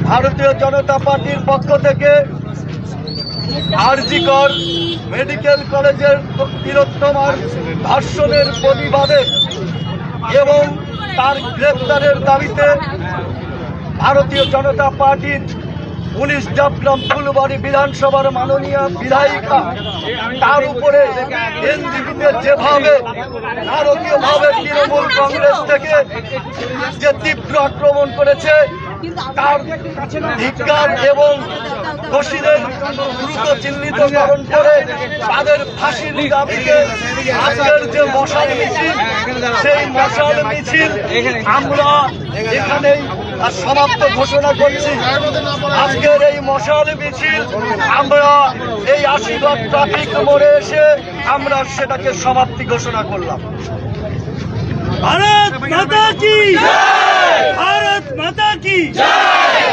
ভারতীয় জনতা পার্টির পক্ষ থেকে আরজিকর মেডিকেল কলেজের তিলোত্তমার ধর্ষণের প্রতিবাদে এবং তার গ্রেপ্তারের দাবিতে ভারতীয় জনতা পার্টির 19 ডাবগ্রাম ফুলবাড়ি বিধানসভার মাননীয় বিধায়িকা তার উপরে এনজিপিতে যেভাবে নারকীয়ভাবে তৃণমূল কংগ্রেস থেকে যে তীব্র আক্রমণ করেছে তার ধিক্কার এবং দোষীদের দ্রুত চিহ্নিতকরণ করে তাদের ফাঁসির দাবিতে আজকের যে মশাল মিছিল সেই মশাল মিছিল আমরা এখানেই সমাপ্ত ঘোষণা করছি। আজকের এই মশাল মিছিল আমরা এই আশীর্বাদ ট্রাফিক মোড়ে এসে আমরা সেটাকে সমাপ্তি ঘোষণা করলাম। भारत माता की जय, भारत माता की जय।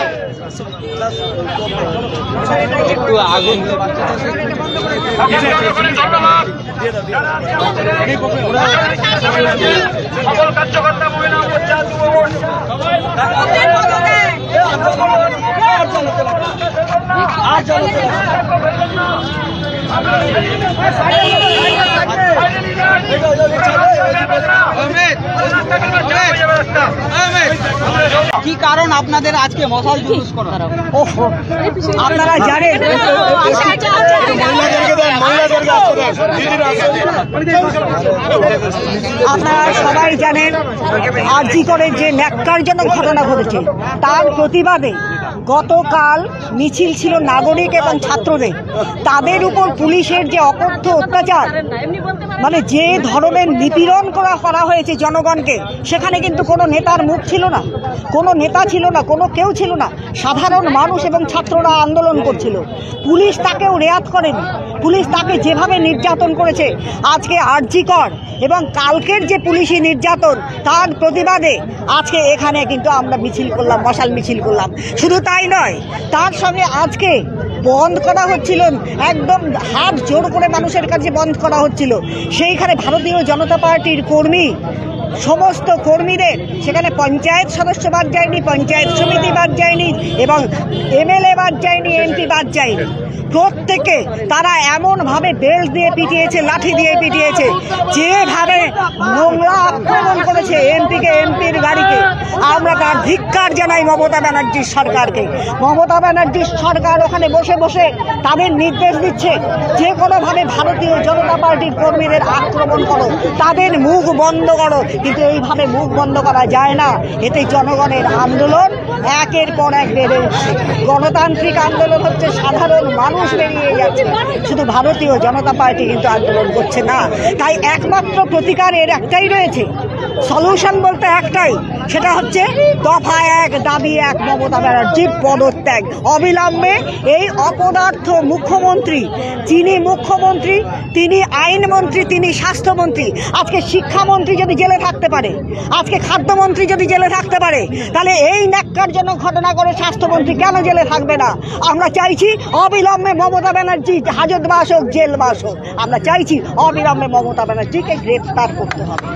সকল কার্যকর্তা মহিলা মোর্চা যুবমোর্চ কি কারণ আপনাদের আজকে মশাল জুলুস করার? আপনারা জানেন, আপনারা সবাই জানেন আরজি করে যে ন্যাক্কারজনক ঘটনা ঘটেছে তার প্রতিবাদে গতকাল মিছিল ছিল নাগরিক এবং ছাত্রদের। তাদের উপর পুলিশের যে অকথ্য অত্যাচার, মানে যে ধরনের নিপীড়ন করা হয়েছে জনগণকে, সেখানে কিন্তু কোনো নেতার মুখ ছিল না, কোনো নেতা ছিল না, কোনো কেউ ছিল না। সাধারণ মানুষ এবং ছাত্ররা আন্দোলন করছিল। পুলিশ তাকেও রেয়াত করেনি। পুলিশ তাকে যেভাবে নির্যাতন করেছে আজকে আরজি কর এবং কালকের যে পুলিশি নির্যাতন তার প্রতিবাদে আজকে এখানে কিন্তু আমরা মিছিল করলাম, মশাল মিছিল করলাম। শুধু তাই নয়, তার সঙ্গে আজকে বন্ধ করা হচ্ছিল, একদম হাত জোর করে মানুষের কাছে বন্ধ করা হচ্ছিল। সেইখানে ভারতীয় জনতা পার্টির কর্মী, সমস্ত কর্মীদের সেখানে পঞ্চায়েত সদস্য বাদ যায়নি, পঞ্চায়েত সমিতি বাদ যায়নি এবং এমএলএ বাদ যায়নি, এমপি বাদ যায়নি। প্রত্যেকে তারা এমনভাবে বেল্ট দিয়ে পিটিয়েছে, লাঠি দিয়ে পিটিয়েছে, যেভাবে নোংরা আক্রমণ করেছে এমপিকে, এমপির গাড়িকে। আমরা তার ধিক্কার জানাই মমতা ব্যানার্জির সরকারকে। মমতা ব্যানার্জির সরকার ওখানে বসে বসে তাদের নির্দেশ দিচ্ছে যে কোনোভাবে ভারতীয় জনতা পার্টির কর্মীদের আক্রমণ করো, তাদের মুখ বন্ধ করো। কিন্তু এইভাবে মুখ বন্ধ করা যায় না। এতে জনগণের আন্দোলন একের পর এক বেড়ে উঠছে। গণতান্ত্রিক আন্দোলন হচ্ছে, সাধারণ মানুষ বেরিয়ে যাচ্ছে, শুধু ভারতীয় জনতা পার্টি কিন্তু আন্দোলন করছে না। তাই একমাত্র প্রতিকার এর একটাই রয়েছে, সলিউশন বলতে একটাই, সেটা হচ্ছে দফা এক, দাবি এক, মমতা ব্যানার্জির পদত্যাগ। অবিলম্বে এই অপদার্থ মুখ্যমন্ত্রী, যিনি মুখ্যমন্ত্রী, তিনি আইনমন্ত্রী, তিনি স্বাস্থ্যমন্ত্রী, আজকে শিক্ষামন্ত্রী যদি জেলে থাকতে পারে, আজকে খাদ্যমন্ত্রী যদি জেলে থাকতে পারে, তাহলে এই ন্যাক্কারজনক ঘটনা করে স্বাস্থ্যমন্ত্রী কেন জেলে থাকবে না? আমরা চাইছি অবিলম্বে মমতা ব্যানার্জি হাজতবাস হোক, জেলবাস হোক। আমরা চাইছি অবিলম্বে মমতা ব্যানার্জিকে গ্রেপ্তার করতে হবে।